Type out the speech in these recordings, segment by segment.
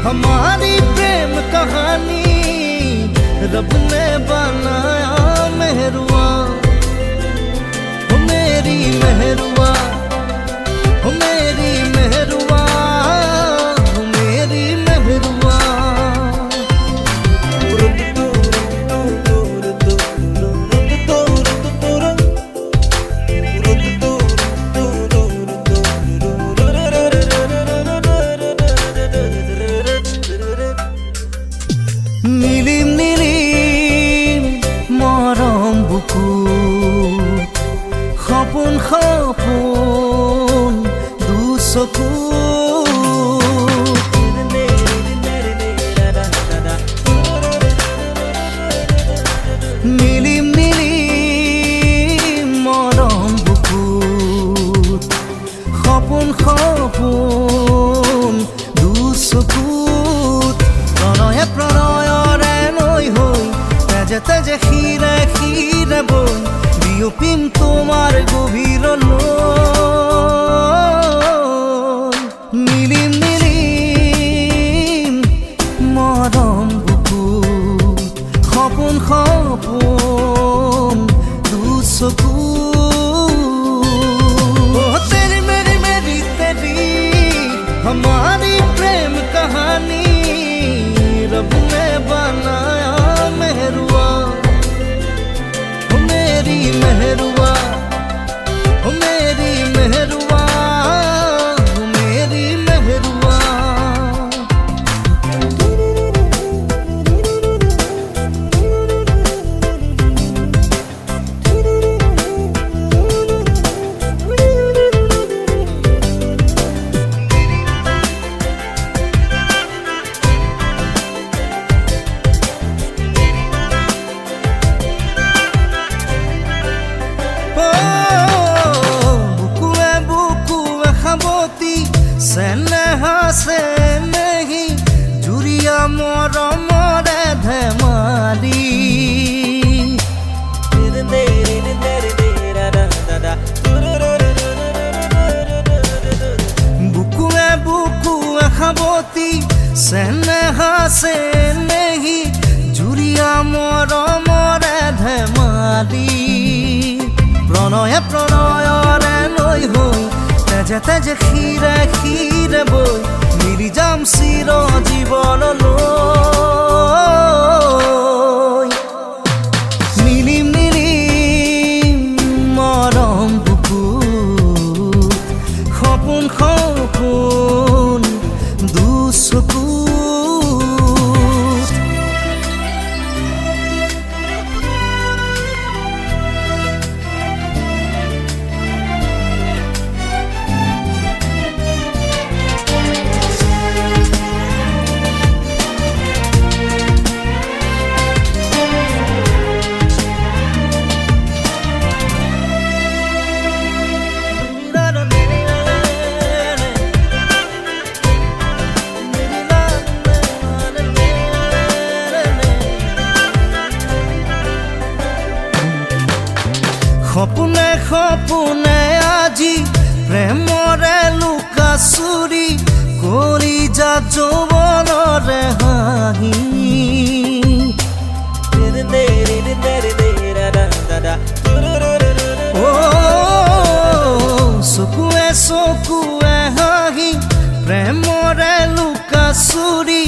हमारी प्रेम कहानी रब ने बनाया मेहरुआ, हो मेरी मेहरुआ, हो मेरी मेहरुआ, हो मेरी मेहरुआ। Nilim nilim maram buku, khapun khapun dusoku. Nilim nilim maram buku, khapun khapun dusoku. Pranaya pranaya তেজে তেজে খিরে খিরে বই বিয়পিম তোমার গভীর নিলিম নিলিম মরম বুকু খপন খপন দুচকু तेरी मेरी मेरी तेरी हमारी प्रेम कहानी रब ने बनाया मेहरुआ, हो मेरी मेहरुआ, हो मेरी मेहरुआ, हो मेरी मेहरुआ। सेनेहा से नहीं जुरिया मोर मोरे धमाली बुकुए बुकुए खाबती सेनेहा से नहीं जुरिया मोर मोरे धमाली प्रणय प्रणय रे नई हई তেজে তেজে খিরে খিরে বই মিলি যাম চির জীবনলৈ নিলিম নিলিম মরম বুকু খপন খপন দুচকু খপুনে খপুনে আজি প্রেমরে লুকা চুরি কৰি যা যৌৱনৰে হাঁহি চকুৱে চকুৱে হাঁহি প্ৰেমৰে লুকা চুৰি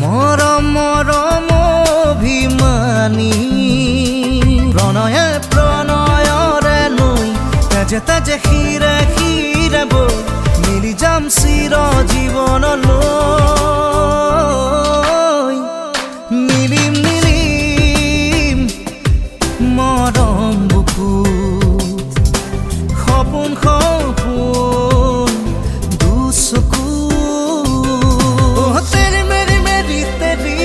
মৰম মৰম অভিমানী প্ৰণয়ে প্ৰণয়ৰে নৈ তেজে তেজে শিৰে শিৰে বৈ মিলি যাম চিৰ জীৱনলৈ মিলিম মিলিম মৰম বুকুত সপোন সপোন দুচকু तेरी मेरी मेरी तेरी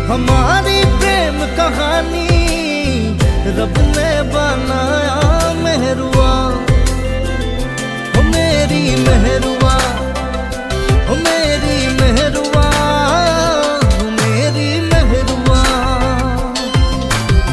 हमारी प्रेम कहानी रब